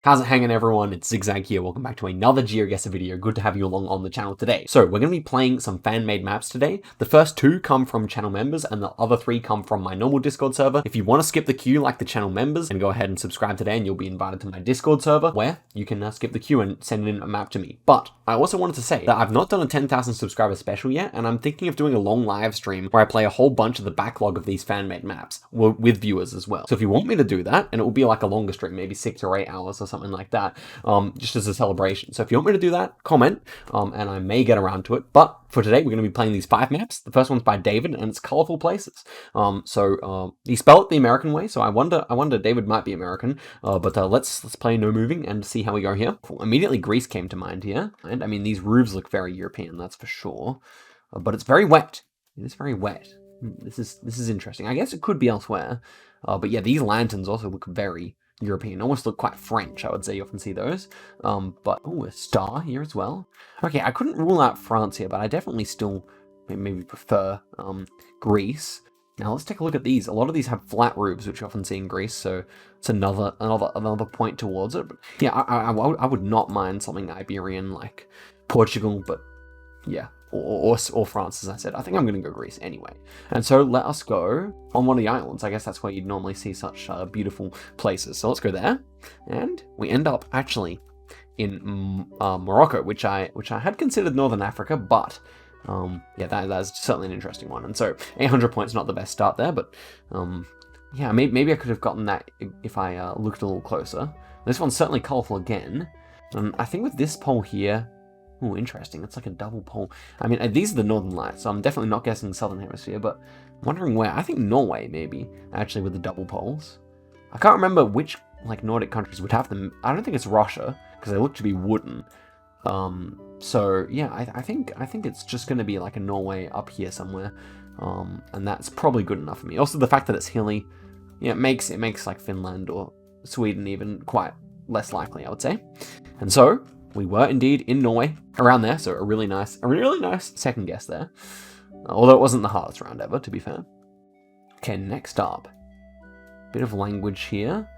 How's it hanging, everyone? It's Zigzag here. Welcome back to another Geoguessr video. Good to have you along on the channel today. So we're going to be playing some fan-made maps today. The first two come from channel members and the other three come from my normal Discord server. If you want to skip the queue like the channel members, then go ahead and subscribe today and you'll be invited to my Discord server where you can skip the queue and send in a map to me. But I also wanted to say that I've not done a 10,000 subscriber special yet, and I'm thinking of doing a long live stream where I play a whole bunch of the backlog of these fan-made maps with viewers as well. So if you want me to do that, and it will be like a longer stream, maybe 6 or 8 hours or something like that, just as a celebration. So if you want me to do that, comment, and I may get around to it. But for today, we're going to be playing these 5 maps. The first one's by David, and it's colorful places. He spelled it the American way, so I wonder David might be American. But let's play no moving and see how we go here. Immediately, Greece came to mind here, and I mean these roofs look very European, that's for sure. But it's very wet. It is very wet. This is interesting. I guess it could be elsewhere. But yeah, these lanterns also look very European, almost look quite French, I would say. You often see those. But, oh, a star here as well. Okay, I couldn't rule out France here, but I definitely still maybe prefer Greece. Now let's take a look at these. A lot of these have flat roofs, which you often see in Greece, so it's another point towards it. But yeah, I would not mind something Iberian like Portugal, but yeah. Or France, as I said. I think I'm going to go Greece anyway. And so let us go on one of the islands. I guess that's where you'd normally see such beautiful places. So let's go there. And we end up actually in Morocco, which I had considered Northern Africa, but yeah, that's certainly an interesting one. And so 800 points, not the best start there, but yeah, maybe I could have gotten that if I looked a little closer. This one's certainly colorful again. I think with this pole here, oh, interesting. It's like a double pole. I mean, these are the Northern Lights, so I'm definitely not guessing Southern Hemisphere, but I'm wondering where. I think Norway, maybe, actually, with the double poles. I can't remember which, like, Nordic countries would have them. I don't think it's Russia, because they look to be wooden. So, yeah, I think it's just going to be, like, a Norway up here somewhere. And that's probably good enough for me. Also, the fact that it's hilly, yeah, it makes, like, Finland or Sweden even quite less likely, I would say. And so we were indeed in Norway, around there, so a really nice second guess there. Although it wasn't the hardest round ever, to be fair. Okay, next up. Bit of language here.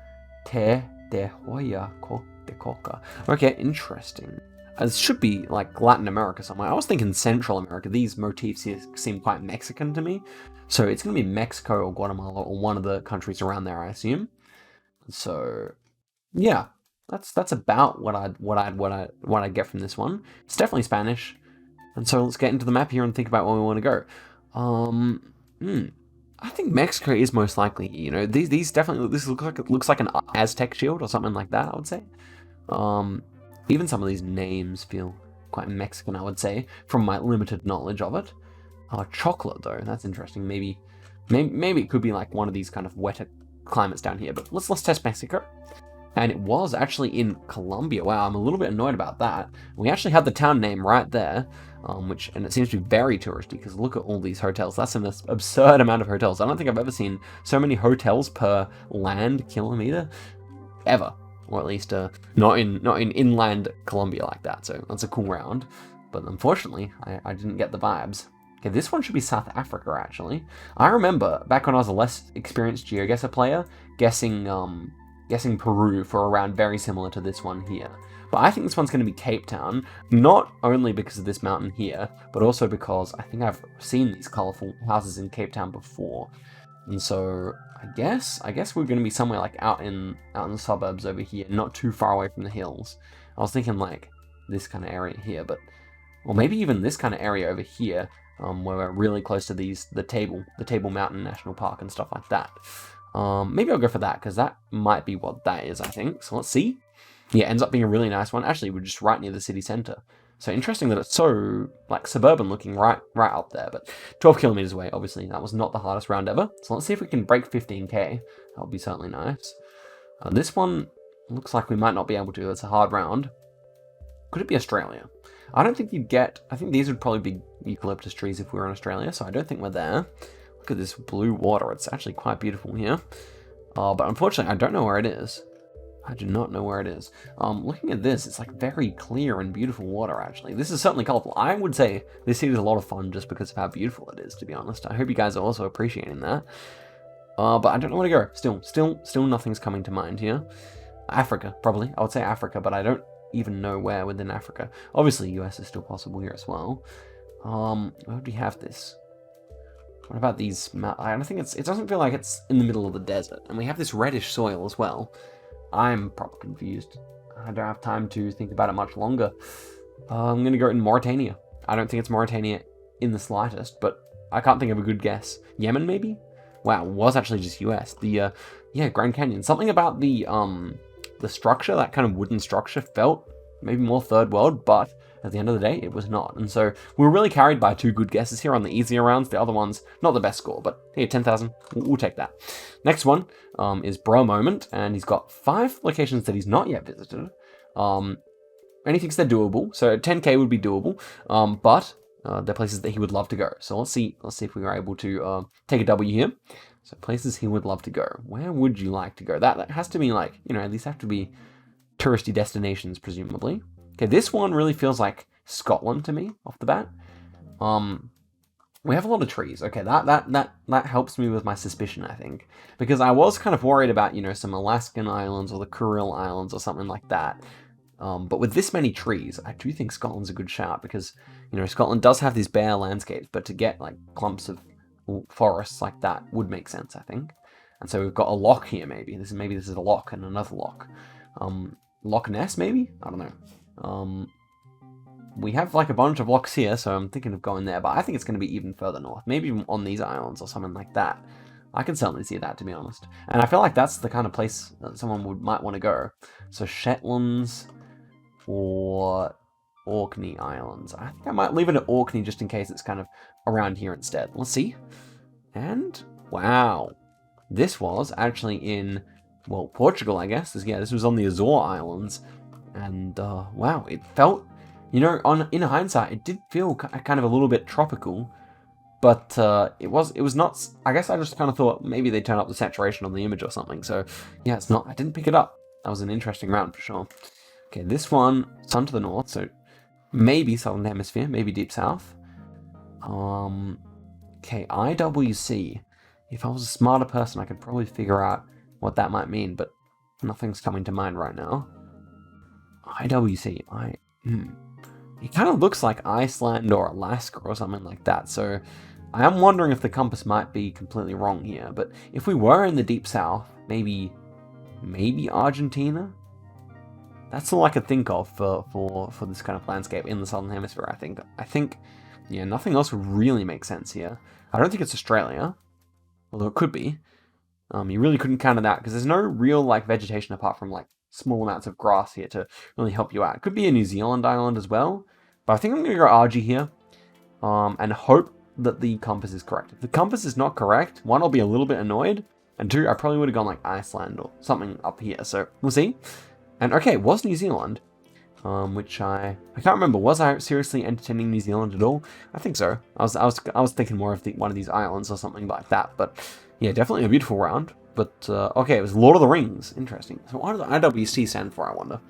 Te de hoya ko de coca. Okay, interesting. It should be like Latin America somewhere. I was thinking Central America. These motifs here seem quite Mexican to me. So it's going to be Mexico or Guatemala or one of the countries around there, I assume. So, yeah. That's about what I'd get from this one. It's definitely Spanish, and so let's get into the map here and think about where we want to go. I think Mexico is most likely. You know, these definitely looks like an Aztec shield or something like that, I would say. Even some of these names feel quite Mexican, I would say, from my limited knowledge of it. Chocolate though, that's interesting. Maybe it could be like one of these kind of wetter climates down here. But let's test Mexico. And it was actually in Colombia. Wow, I'm a little bit annoyed about that. We actually had the town name right there, and it seems to be very touristy because look at all these hotels. That's an absurd amount of hotels. I don't think I've ever seen so many hotels per land kilometer ever, or at least not in inland Colombia like that. So that's a cool round, but unfortunately, I didn't get the vibes. Okay, this one should be South Africa actually. I remember back when I was a less experienced GeoGuessr player, guessing Peru for a round very similar to this one here. But I think this one's going to be Cape Town, not only because of this mountain here, but also because I think I've seen these colorful houses in Cape Town before. And so I guess we're going to be somewhere like out in the suburbs over here, not too far away from the hills. I was thinking like this kind of area here, or maybe even this kind of area over here, where we're really close to the Table Mountain National Park and stuff like that. Maybe I'll go for that, because that might be what that is, I think. So let's see. Yeah, it ends up being a really nice one. Actually, we're just right near the city center. So interesting that it's so, like, suburban looking right up there. But 12 kilometers away, obviously. That was not the hardest round ever. So let's see if we can break 15k. That would be certainly nice. This one looks like we might not be able to. It's a hard round. Could it be Australia? I don't think you'd get... I think these would probably be eucalyptus trees if we were in Australia, so I don't think we're there. Look at this blue water. It's actually quite beautiful here. But unfortunately, I don't know where it is. I do not know where it is. Looking at this, it's like very clear and beautiful water, actually. This is certainly colorful. I would say this city is a lot of fun just because of how beautiful it is, to be honest. I hope you guys are also appreciating that. But I don't know where to go. Still nothing's coming to mind here. Africa, probably. I would say Africa, but I don't even know where within Africa. Obviously, US is still possible here as well. Where would we have this? What about these? I don't think it doesn't feel like it's in the middle of the desert, and we have this reddish soil as well. I'm probably confused. I don't have time to think about it much longer. I'm gonna go in Mauritania. I don't think it's Mauritania in the slightest, but I can't think of a good guess. Yemen, maybe? Wow, it was actually just US. The yeah, Grand Canyon. Something about the structure, that kind of wooden structure, felt maybe more third world, but at the end of the day, it was not. And so we were really carried by 2 good guesses here on the easier rounds. The other ones, not the best score, but hey, 10,000, we'll take that. Next one is Bro Moment, and he's got 5 locations that he's not yet visited. And he thinks they're doable, so 10k would be doable, but they're places that he would love to go. So let's see if we are able to take a W here. So places he would love to go. Where would you like to go? That has to be like, at least have to be touristy destinations, presumably. Okay, this one really feels like Scotland to me off the bat. We have a lot of trees. Okay, that helps me with my suspicion, I think, because I was kind of worried about some Alaskan islands or the Kuril Islands or something like that. But with this many trees, I do think Scotland's a good shout because Scotland does have these bare landscapes, but to get like clumps of forests like that would make sense, I think. And so we've got a loch here, maybe. This is a loch and another loch. Loch Ness, maybe? I don't know. We have like a bunch of lochs here, so I'm thinking of going there, but I think it's going to be even further north. Maybe even on these islands or something like that. I can certainly see that, to be honest. And I feel like that's the kind of place that someone might want to go. So Shetlands or Orkney Islands. I think I might leave it at Orkney just in case it's kind of around here instead. Let's see. And wow, this was actually in, well, Portugal, I guess. This was on the Azore Islands. And wow, it felt, in hindsight, it did feel kind of a little bit tropical. But it was not. I guess I just kind of thought maybe they turned up the saturation on the image or something. So yeah, it's not. I didn't pick it up. That was an interesting round for sure. Okay, this one, sun to the north, so maybe southern hemisphere, maybe deep south. Okay, IWC. If I was a smarter person, I could probably figure out what that might mean, but nothing's coming to mind right now. IWC. It kind of looks like Iceland or Alaska or something like that, so I am wondering if the compass might be completely wrong here, but if we were in the deep south, maybe Argentina? That's all I could think of for this kind of landscape in the southern hemisphere, I think, yeah, nothing else would really make sense here. I don't think it's Australia, although it could be. You really couldn't count on that, because there's no real, vegetation apart from, small amounts of grass here to really help you out. It could be a New Zealand island as well, but I think I'm going to go RG here, and hope that the compass is correct. If the compass is not correct, 1, I'll be a little bit annoyed, and 2, I probably would have gone Iceland or something up here, so we'll see. And okay, it was New Zealand, which I can't remember. Was I seriously entertaining New Zealand at all? I think so. I was thinking more of one of these islands or something like that. But yeah, definitely a beautiful round. But okay, it was Lord of the Rings. Interesting. So what does the IWC stand for, I wonder?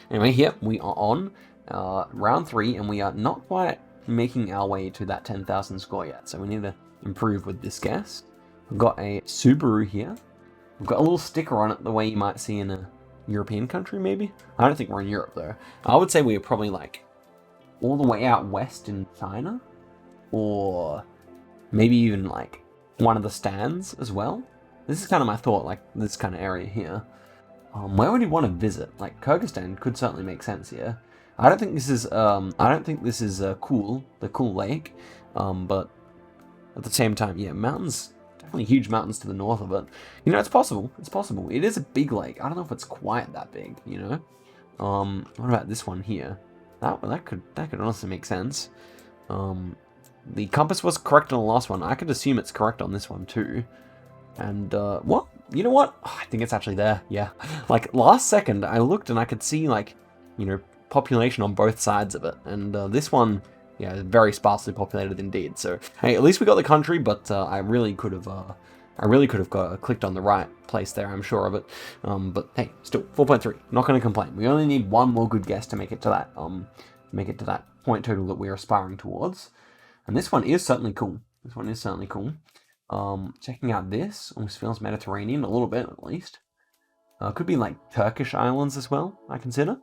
Anyway, here we are on round 3, and we are not quite making our way to that 10,000 score yet. So we need to improve with this guess. We've got a Subaru here. We've got a little sticker on it, the way you might see in a European country, maybe? I don't think we're in Europe, though. I would say we're probably, all the way out west in China. Or maybe even, one of the stands as well. This is kind of my thought, this kind of area here. Where would you want to visit? Kyrgyzstan could certainly make sense here. I don't think this is, cool, the cool lake. But at the same time, yeah, mountains, definitely huge mountains to the north of it. It's possible. It's possible. It is a big lake. I don't know if it's quite that big, What about this one here? That could honestly make sense. The compass was correct on the last one. I could assume it's correct on this one too. And, what? You know what? Oh, I think it's actually there. Yeah. Last second, I looked and I could see, population on both sides of it. And, this one, yeah, is very sparsely populated indeed. So, hey, at least we got the country, but, I really could have clicked on the right place there, I'm sure of it. But hey, still, 4.3. Not going to complain. We only need 1 more good guess to make it to that, point total that we're aspiring towards. And this one is certainly cool. Checking out this almost feels Mediterranean, a little bit at least. Could be like Turkish islands as well, I consider.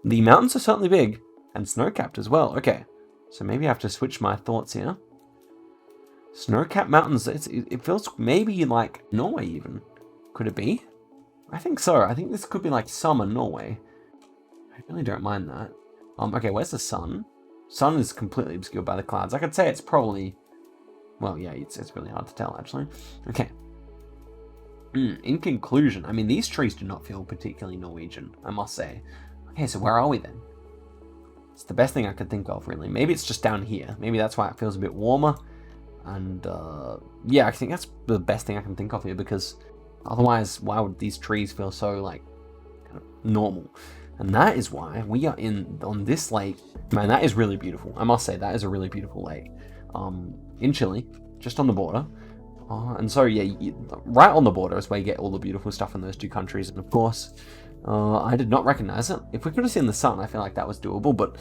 The mountains are certainly big, and snow-capped as well. Okay, so maybe I have to switch my thoughts here. Snow-capped mountains, it feels maybe like Norway even. Could it be? I think so. I think this could be like summer Norway. I really don't mind that. Okay, where's the sun? Sun is completely obscured by the clouds. I could say it's probably... Well, yeah, it's really hard to tell, actually. Okay. In conclusion, I mean, these trees do not feel particularly Norwegian, I must say. Okay, so where are we then? It's the best thing I could think of, really. Maybe it's just down here. Maybe that's why it feels a bit warmer. And, yeah, I think that's the best thing I can think of here, because otherwise, why would these trees feel so, like, kind of normal? And that is why we are on this lake. Man, that is really beautiful. I must say, that is a really beautiful lake. In Chile, just on the border. And so, yeah, right on the border is where you get all the beautiful stuff in those two countries. And of course, I did not recognize it. If we could have seen the sun, I feel like that was doable, but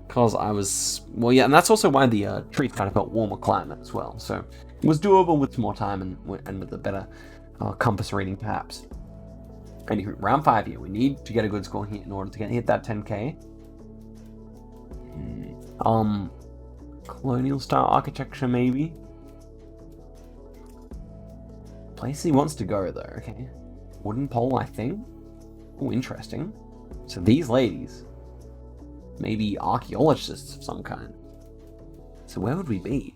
because I was... Well, yeah, and that's also why the trees kind of felt warmer climate as well. So it was doable with more time and with a better compass reading, perhaps. Anywho, round 5 here. We need to get a good score here in order to hit that 10k. Colonial style architecture, maybe. Place he wants to go, though. Okay. Wooden pole, I think. Oh, interesting. So these ladies, maybe archaeologists of some kind. So where would we be?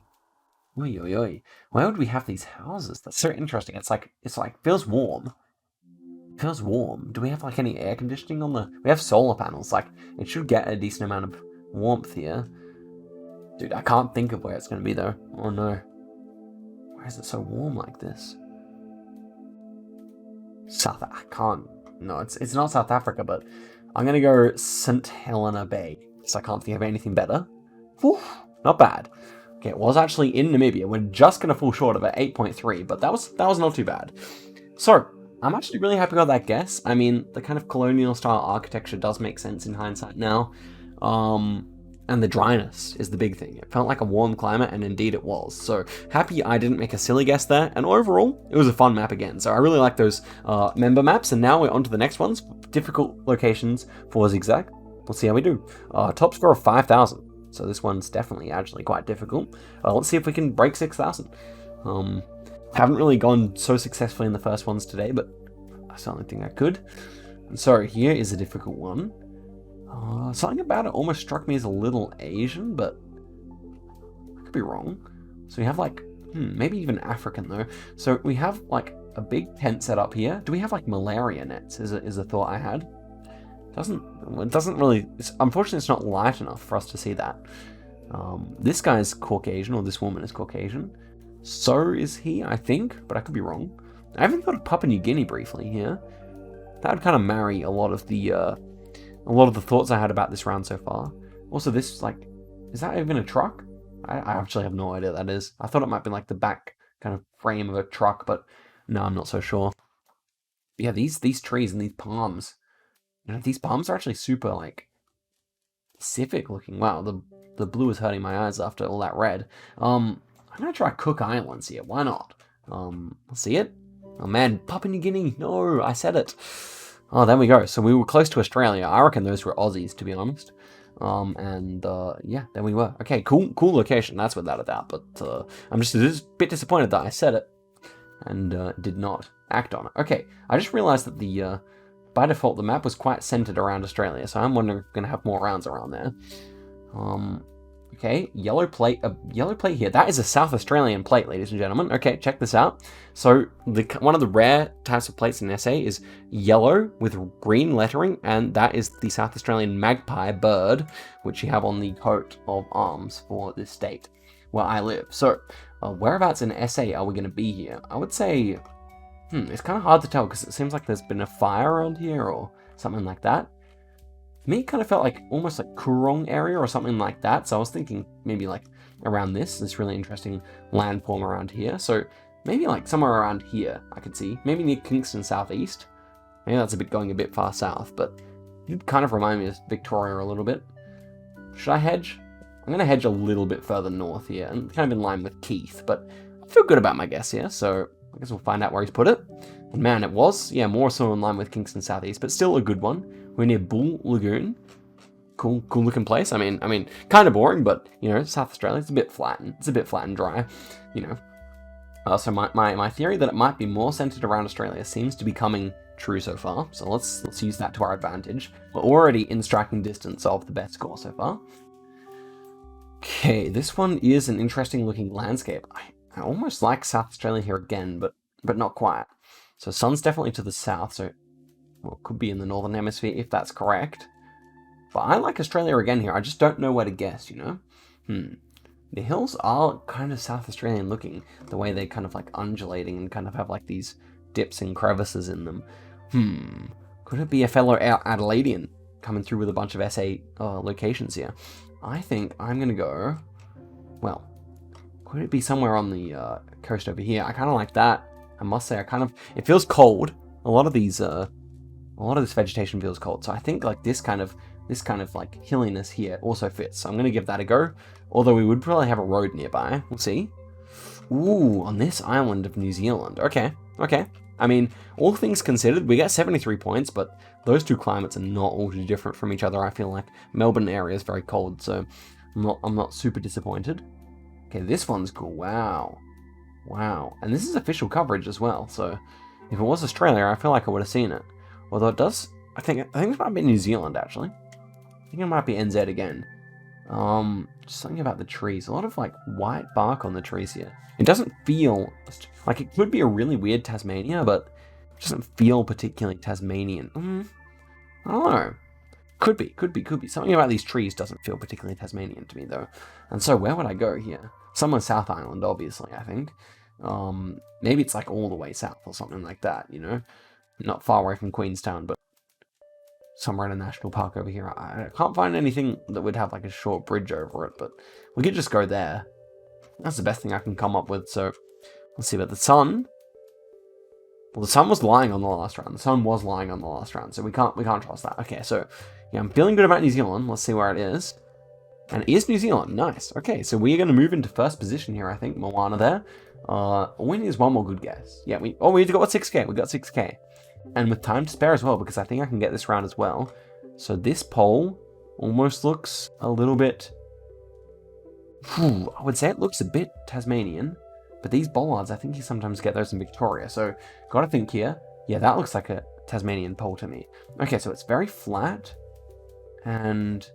Oi, oi, oi. Where would we have these houses? That's so interesting. It's like feels warm. It feels warm. Do we have like any air conditioning on the? We have solar panels. Like it should get a decent amount of warmth here. Dude, I can't think of where it's going to be though. Oh no. Why is it so warm like this? I can't. No, it's not South Africa, but I'm going to go St. Helena Bay. So I can't think of anything better. Whew, not bad. Okay, it was actually in Namibia. We're just going to fall short of it, 8.3, but that was not too bad. So, I'm actually really happy about that guess. I mean, the kind of colonial style architecture does make sense in hindsight now. And the dryness is the big thing. It felt like a warm climate, and indeed it was. So happy I didn't make a silly guess there. And overall, it was a fun map again. So I really like those member maps. And now we're on to the next ones. Difficult locations for Zigzag. We'll see how we do. Top score of 5,000. So this one's definitely actually quite difficult. Let's see if we can break 6,000. Haven't really gone so successfully in the first ones today, but I certainly think I could. And so here is a difficult one. Something about it almost struck me as a little Asian, but I could be wrong. So we have like, maybe even African though. So we have like a big tent set up here. Do we have like malaria nets is a thought I had. It doesn't really, unfortunately it's not light enough for us to see that. This guy's Caucasian, or this woman is Caucasian. So is he, I think, but I could be wrong. I haven't thought of Papua New Guinea briefly here. That would kind of marry a lot of the thoughts I had about this round so far. Also, this, like, is that even a truck? I actually have no idea what that is. I thought it might be like the back kind of frame of a truck, but no, I'm not so sure. But yeah, these trees and these palms. You know, these palms are actually super, like, Pacific looking. Wow, the blue is hurting my eyes after all that red. I'm gonna try Cook Islands here. Why not? See it? Oh man, Papua New Guinea. No, I said it. Oh, there we go. So we were close to Australia. I reckon those were Aussies, to be honest. Yeah, there we were. Okay, cool location. That's without a doubt. But I'm just a bit disappointed that I said it and did not act on it. Okay, I just realized that by default the map was quite centered around Australia, so I'm wondering if we're gonna have more rounds around there. Okay, yellow plate here. That is a South Australian plate, ladies and gentlemen. Okay, check this out. So one of the rare types of plates in SA is yellow with green lettering, and that is the South Australian magpie bird, which you have on the coat of arms for this state where I live. So whereabouts in SA are we going to be here? I would say, it's kind of hard to tell because it seems like there's been a fire around here or something like that. To me, it kind of felt like almost like Coorong area or something like that. So I was thinking maybe like around this really interesting landform around here. So maybe like somewhere around here I could see. Maybe near Kingston Southeast. Maybe that's going a bit far south, but it did kind of remind me of Victoria a little bit. Should I hedge? I'm going to hedge a little bit further north here and kind of in line with Keith, but I feel good about my guess here. So I guess we'll find out where he's put it. And man, it was, yeah, more so in line with Kingston Southeast, but still a good one. We're near Bull Lagoon. Cool looking place. I mean, kind of boring, but you know, South Australia, it's a bit flat and dry, you know. So my theory that it might be more centered around Australia seems to be coming true so far. So let's use that to our advantage. We're already in striking distance of the best score so far. Okay, this one is an interesting looking landscape. I almost like South Australia here again, but not quite. So sun's definitely to the south, so well, it could be in the northern hemisphere if that's correct. But I like Australia again here. I just don't know where to guess, you know? The hills are kind of South Australian looking, the way they're kind of like undulating and kind of have like these dips and crevices in them. Could it be a fellow Adelaidean coming through with a bunch of SA locations here? I think I'm going to go, well, could it be somewhere on the coast over here? I kind of like that. I must say, it feels cold. A lot of this vegetation feels cold. So I think like this kind of like hilliness here also fits. So I'm going to give that a go. Although we would probably have a road nearby. We'll see. Ooh, on this island of New Zealand. Okay. I mean, all things considered, we get 73 points, but those two climates are not all too different from each other. I feel like Melbourne area is very cold, so I'm not super disappointed. Okay, this one's cool. Wow. And this is official coverage as well. So if it was Australia, I feel like I would have seen it. Although it does, I think it might be New Zealand actually. I think it might be NZ again. Just something about the trees. A lot of like white bark on the trees here. It doesn't feel like it could be a really weird Tasmania, but it doesn't feel particularly Tasmanian. I don't know. Could be. Something about these trees doesn't feel particularly Tasmanian to me though. And so where would I go here? Somewhere South Island, obviously, I think. Maybe it's like all the way south or something like that, you know? Not far away from Queenstown, but somewhere in a national park over here. I can't find anything that would have like a short bridge over it, but we could just go there. That's the best thing I can come up with, so let's see. But the sun, well, the sun was lying on the last round. So we can't trust that. Okay, so yeah, I'm feeling good about New Zealand. Let's see where it is. And it is New Zealand. Nice. Okay, so we're going to move into first position here, I think. Moana there. All we need is one more good guess. Yeah, we got 6k. We got 6k. And with time to spare as well, because I think I can get this round as well. So this pole almost looks a little bit... I would say it looks a bit Tasmanian. But these bollards, I think you sometimes get those in Victoria. So, gotta think here. Yeah, that looks like a Tasmanian pole to me. Okay, so it's very flat. And...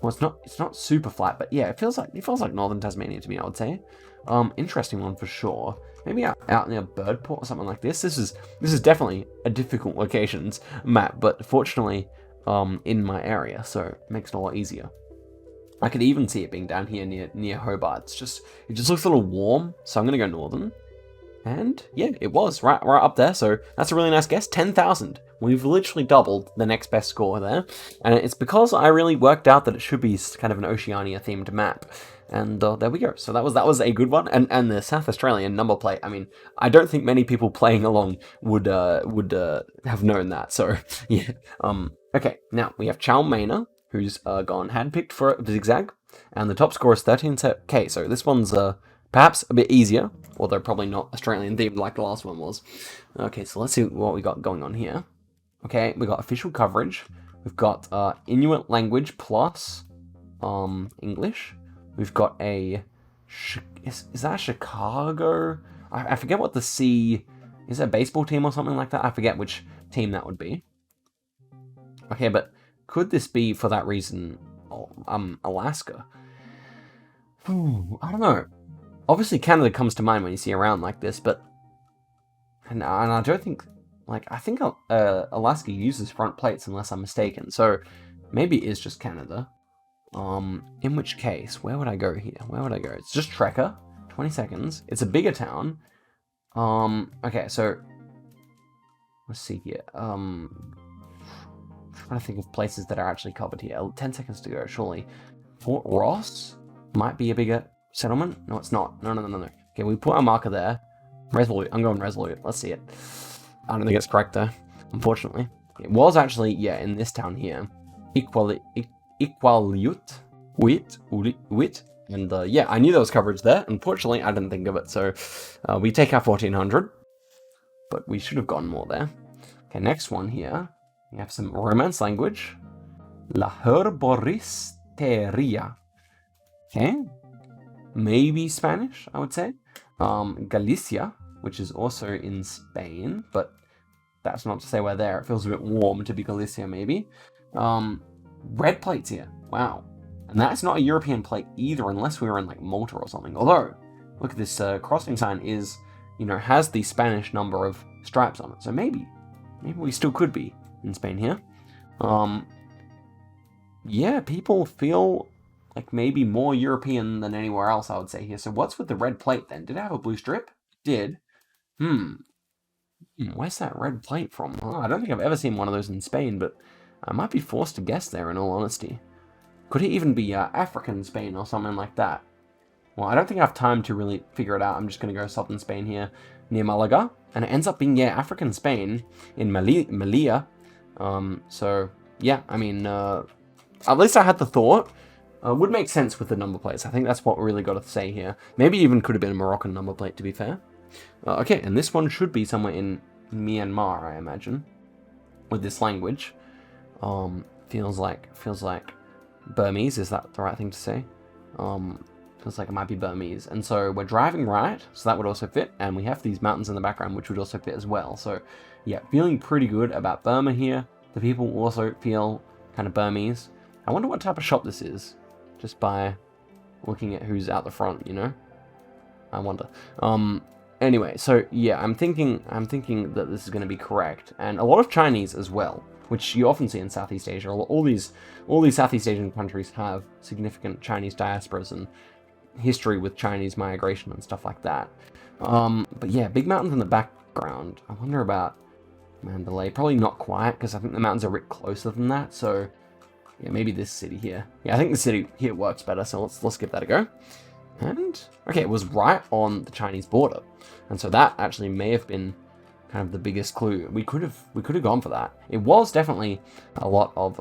well, it's not super flat, but yeah, it feels like northern Tasmania to me, I would say. Interesting one for sure. Maybe out near Birdport or something like this. This is definitely a difficult locations map, but fortunately, in my area, so it makes it a lot easier. I could even see it being down here near Hobart. It just looks a little warm, so I'm gonna go northern. And yeah, it was right up there. So that's a really nice guess. 10,000. We've literally doubled the next best score there, and it's because I really worked out that it should be kind of an Oceania themed map. And there we go. So that was a good one. And the South Australian number plate. I mean, I don't think many people playing along would have known that. So yeah. Okay. Now we have Chow Maina, who's gone handpicked for a zigzag, and the top score is 13k. So this one's perhaps a bit easier, although probably not Australian themed like the last one was. Okay, so let's see what we got going on here. Okay, we got official coverage. We've got Inuit language plus English. We've got a... Is that Chicago? I forget what the C... Is it a baseball team or something like that? I forget which team that would be. Okay, but could this be, for that reason, Alaska? I don't know. Obviously, Canada comes to mind when you see a round like this, but... And I don't think... I think Alaska uses front plates, unless I'm mistaken. So, maybe it is just Canada. In which case, where would I go here? It's just Trekker. 20 seconds. It's a bigger town. Okay, so... Let's see here. I'm trying to think of places that are actually covered here. 10 seconds to go, surely. Fort Ross might be a bigger settlement. No, it's not. No. Okay, we put our marker there. Resolute. I'm going Resolute. Let's see it. I don't think it's correct, though. Unfortunately. It was actually, yeah, in this town here. Iqaluit. And yeah, I knew there was coverage there. Unfortunately, I didn't think of it. So we take our 1400. But we should have gotten more there. Okay, next one here. We have some Romance language. La herboristeria. Okay. Maybe Spanish, I would say. Galicia, which is also in Spain, but that's not to say we're there. It feels a bit warm to be Galicia, maybe. Red plates here. Wow. And that's not a European plate either, unless we were in like Malta or something. Although, look at this crossing sign is, you know, has the Spanish number of stripes on it. So maybe we still could be in Spain here. Yeah, people feel like maybe more European than anywhere else, I would say here. So what's with the red plate then? Did it have a blue strip? It did. Where's that red plate from? Oh, I don't think I've ever seen one of those in Spain, but I might be forced to guess there in all honesty. Could it even be African Spain or something like that? Well, I don't think I have time to really figure it out. I'm just going to go southern Spain here, near Malaga. And it ends up being, yeah, African Spain in Melilla. So, yeah, I mean, at least I had the thought. Would make sense with the number plates. I think that's what we really got to say here. Maybe even could have been a Moroccan number plate, to be fair. Okay, and this one should be somewhere in Myanmar, I imagine, with this language. Feels like Burmese. Is that the right thing to say? Feels like it might be Burmese. And so we're driving right, so that would also fit. And we have these mountains in the background, which would also fit as well. So, yeah, feeling pretty good about Burma here. The people also feel kind of Burmese. I wonder what type of shop this is, just by looking at who's out the front, you know? I wonder. Anyway, so yeah, I'm thinking that this is going to be correct. And a lot of Chinese as well, which you often see in Southeast Asia. All these Southeast Asian countries have significant Chinese diasporas and history with Chinese migration and stuff like that. But yeah, big mountains in the background. I wonder about Mandalay. Probably not quite, because I think the mountains are a bit closer than that. So yeah, maybe this city here. Yeah, I think the city here works better. So let's give that a go. And okay, it was right on the Chinese border, and so that actually may have been kind of the biggest clue. We could have gone for that. It was definitely a lot of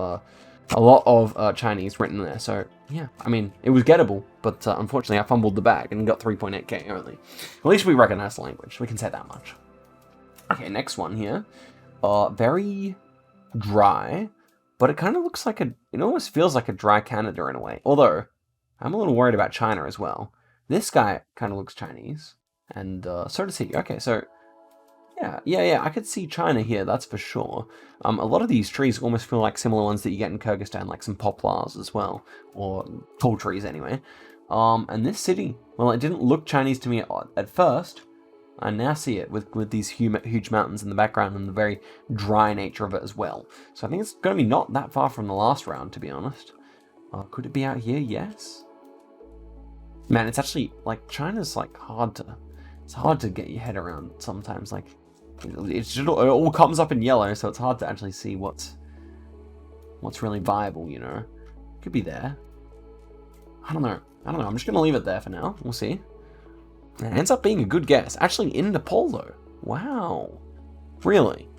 Chinese written there. So yeah, I mean, it was gettable, but unfortunately I fumbled the bag and got 3.8k only. At least we recognize the language. We can say that much. Okay, next one here. Very dry, but it kind of looks like it almost feels like a dry Canada in a way. Although I'm a little worried about China as well. This guy kind of looks Chinese, and so does he. Okay, so yeah, I could see China here, that's for sure. A lot of these trees almost feel like similar ones that you get in Kyrgyzstan, like some poplars as well, or tall trees anyway. And this city, well, it didn't look Chinese to me at first. I now see it with these huge mountains in the background and the very dry nature of it as well. So I think it's going to be not that far from the last round, to be honest. Could it be out here? Yes. Man, it's actually, like, China's, like, it's hard to get your head around sometimes. Like, it all comes up in yellow, so it's hard to actually see what's really viable, you know? Could be there. I don't know. I'm just going to leave it there for now. We'll see. It ends up being a good guess. Actually, in Nepal, though. Wow. Really?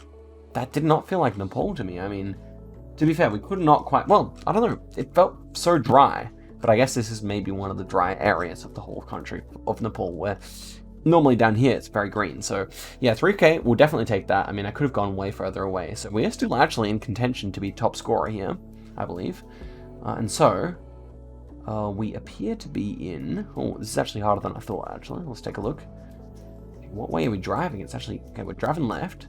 That did not feel like Nepal to me. I mean, to be fair, we could not quite... Well, I don't know. It felt so dry. But I guess this is maybe one of the dry areas of the whole country of Nepal, where normally down here it's very green. So yeah, 3k, we'll definitely take that. I mean, I could have gone way further away. So we are still actually in contention to be top scorer here, I believe. And so we appear to be in... Oh, this is actually harder than I thought, actually. Let's take a look. Okay, what way are we driving? It's actually... Okay, we're driving left.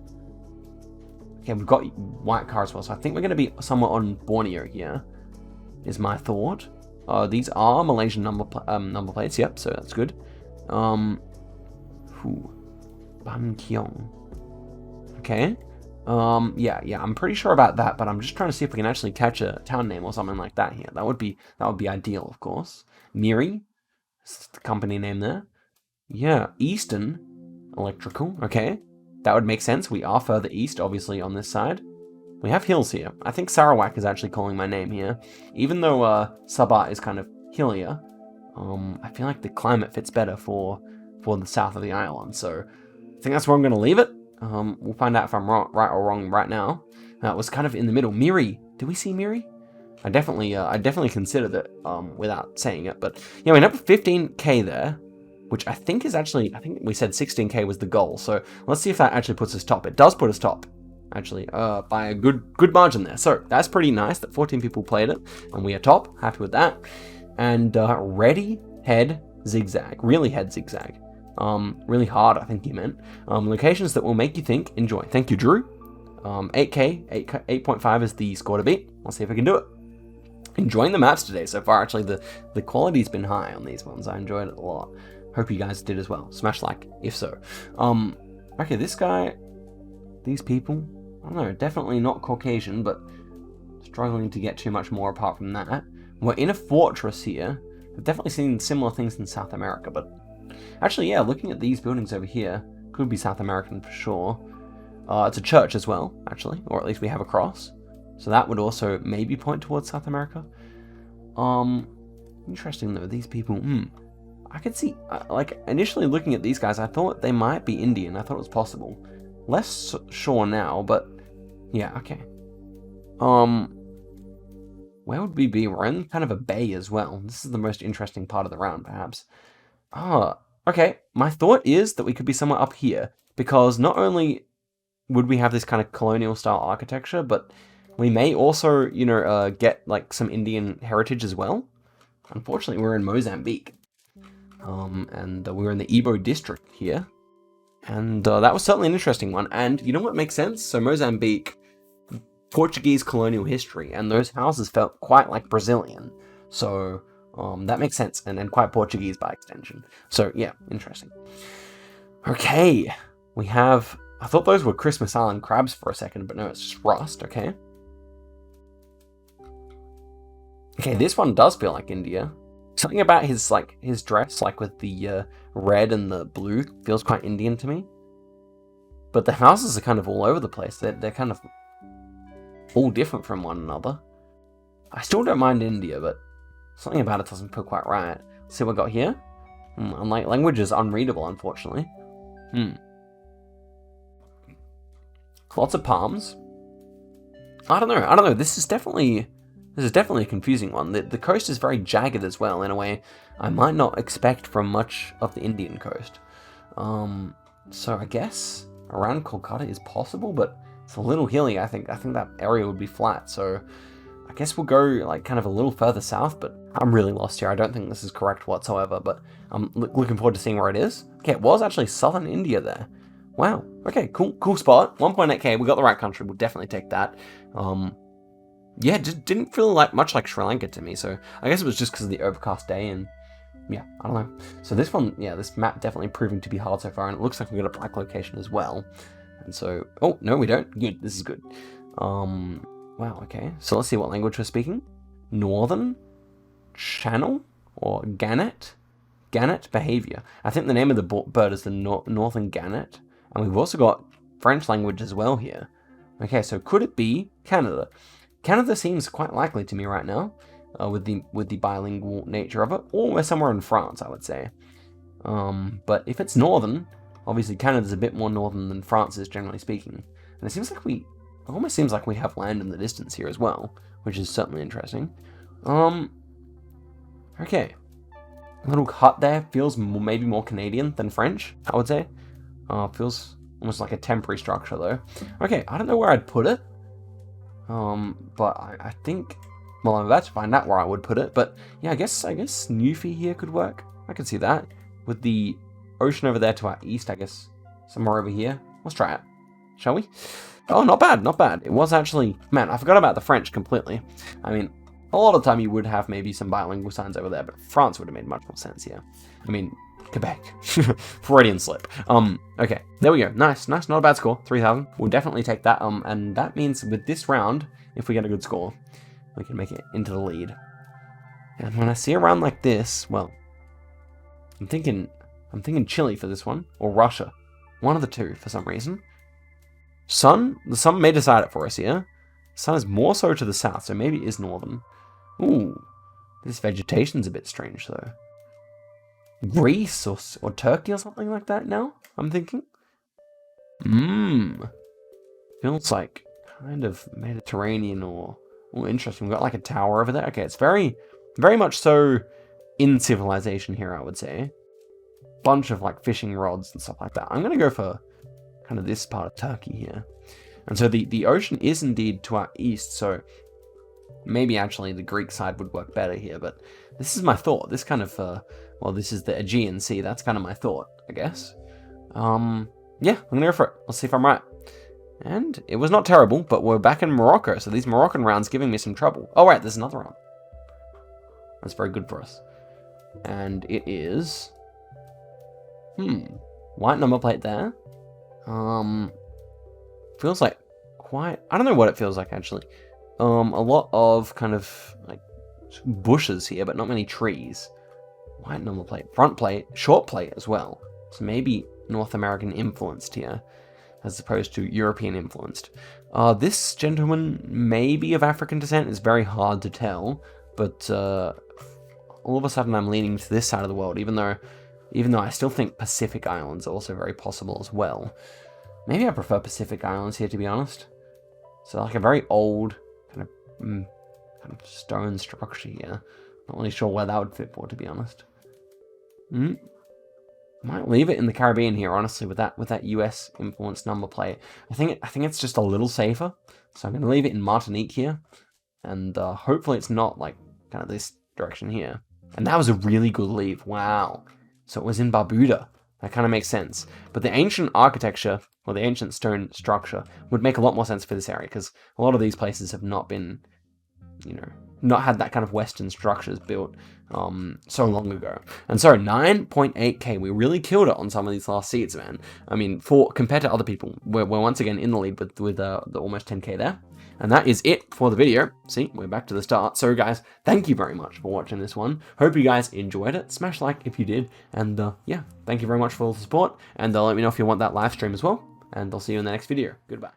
Okay, we've got white car as well. So I think we're going to be somewhere on Borneo here, is my thought. These are Malaysian number plates, yep, so that's good. Ban Kiong. Okay. Yeah, I'm pretty sure about that, but I'm just trying to see if we can actually catch a town name or something like that here. That would be ideal, of course. Miri, that's the company name there. Yeah, Eastern Electrical, okay. That would make sense. We are further east, obviously, on this side. We have hills here. I think Sarawak is actually calling my name here. Even though Sabah is kind of hillier, I feel like the climate fits better for the south of the island. So I think that's where I'm going to leave it. We'll find out if I'm right or wrong right now. It was kind of in the middle. Miri. Did we see Miri? I definitely considered it without saying it. But yeah, we end up with 15k there, which I think is actually, I think we said 16k was the goal. So let's see if that actually puts us top. It does put us top, actually, by a good margin there. So that's pretty nice that 14 people played it, and we are top. Happy with that. And ready, head, zigzag. Really head zigzag. Really hard, I think you meant. Locations that will make you think. Enjoy. Thank you, Drew. 8k, 8.5 is the score to beat. I'll see if I can do it. Enjoying the maps today so far. Actually, the quality's been high on these ones. I enjoyed it a lot. Hope you guys did as well. Smash like if so. Okay, this guy, these people, I don't know, definitely not Caucasian, but struggling to get too much more apart from that. We're in a fortress here. I've definitely seen similar things in South America, but actually, yeah, looking at these buildings over here, could be South American for sure. It's a church as well, actually, or at least we have a cross. So that would also maybe point towards South America. Interesting though, these people, I could see, like, initially looking at these guys, I thought they might be Indian. I thought it was possible. Less sure now, but yeah, okay. Where would we be? We're in kind of a bay as well. This is the most interesting part of the round, perhaps. Okay. My thought is that we could be somewhere up here, because not only would we have this kind of colonial style architecture, but we may also, you know, get like some Indian heritage as well. Unfortunately, we're in Mozambique. And we were in the Ibo district here. And that was certainly an interesting one. And you know what makes sense? So Mozambique, Portuguese colonial history, and those houses felt quite like Brazilian. So that makes sense, and then quite Portuguese by extension. So yeah, interesting. Okay, we have, I thought those were Christmas Island crabs for a second, but no, it's just rust, okay. Okay, this one does feel like India. Something about his dress, like with the red and the blue, feels quite Indian to me. But the houses are kind of all over the place. They're kind of all different from one another. I still don't mind India, but something about it doesn't feel quite right. Let's see what we got here. Unlike language is unreadable, unfortunately. Lots of palms. I don't know. This is definitely a confusing one. The coast is very jagged as well, in a way I might not expect from much of the Indian coast. So I guess around Kolkata is possible, but it's a little hilly. I think that area would be flat. So I guess we'll go like kind of a little further south, but I'm really lost here. I don't think this is correct whatsoever, but I'm looking forward to seeing where it is. Okay, it was actually southern India there. Wow. Okay, cool spot. 1.8k. We got the right country. We'll definitely take that. Yeah, it didn't feel much like Sri Lanka to me, so I guess it was just because of the overcast day, and yeah, I don't know. So this one, yeah, this map definitely proving to be hard so far, and it looks like we got a black location as well. And so, oh, no, we don't. Good, this is good. Wow, okay. So let's see what language we're speaking. Northern Channel or Gannet? Gannet behavior. I think the name of the bird is the Northern Gannet, and we've also got French language as well here. Okay, so could it be Canada? Canada seems quite likely to me right now, with the bilingual nature of it, or we're somewhere in France, I would say. But if it's northern, obviously Canada's a bit more northern than France is, generally speaking. And it seems like it almost seems like we have land in the distance here as well, which is certainly interesting. Okay. A little hut there feels maybe more Canadian than French, I would say. Feels almost like a temporary structure though. Okay, I don't know where I'd put it. But I think, well, I'm about to find out where I would put it, but yeah, I guess Newfie here could work. I could see that. With the ocean over there to our east, I guess somewhere over here. Let's try it. Shall we? Oh, not bad, not bad. It was actually, man, I forgot about the French completely. I mean, a lot of the time you would have maybe some bilingual signs over there, but France would have made much more sense here. I mean, Quebec. Freudian slip. Okay, there we go. Nice, not a bad score. 3,000. We'll definitely take that. And that means with this round, if we get a good score, we can make it into the lead. And when I see a round like this, well, I'm thinking Chile for this one, or Russia. One of the two for some reason. The sun may decide it for us here. The sun is more so to the south, so maybe it is northern. Ooh, this vegetation's a bit strange though. Greece or Turkey or something like that now, I'm thinking. Feels like kind of Mediterranean or Oh, interesting. We've got like a tower over there. Okay, it's very much so in civilization here, I would say. Bunch of like fishing rods and stuff like that. I'm going to go for kind of this part of Turkey here. And so the ocean is indeed to our east, so maybe actually the Greek side would work better here, but this is my thought. This kind of, well, this is the Aegean Sea. That's kind of my thought, I guess. Yeah, I'm going to go for it. Let's see if I'm right. And it was not terrible, but we're back in Morocco, so these Moroccan rounds giving me some trouble. Oh, right, there's another round. That's very good for us. And it is... white number plate there. Feels like quite... I don't know what it feels like, actually. A lot of kind of, like, bushes here, but not many trees. White number plate. Front plate. Short plate as well. So maybe North American influenced here, as opposed to European influenced. This gentleman may be of African descent. It's very hard to tell, but all of a sudden I'm leaning to this side of the world, even though I still think Pacific Islands are also very possible as well. Maybe I prefer Pacific Islands here, to be honest. So like a very old kind of stone structure here. Not really sure where that would fit for, to be honest. Might leave it in the Caribbean here, honestly, with that US influenced number plate. I think it's just a little safer, so I'm going to leave it in Martinique here, and hopefully it's not like kind of this direction here. And that was a really good leave. Wow. So it was in Barbuda. That kind of makes sense. But the ancient architecture, or the ancient stone structure, would make a lot more sense for this area, because a lot of these places have not been, not had that kind of Western structures built so long ago. And so 9.8k, we really killed it on some of these last seeds, man. I mean, compared to other people, we're once again in the lead with the almost 10k there. And that is it for the video. See, we're back to the start. So guys, thank you very much for watching this one. Hope you guys enjoyed it. Smash like if you did. And yeah, thank you very much for all the support. And let me know if you want that live stream as well. And I'll see you in the next video. Goodbye.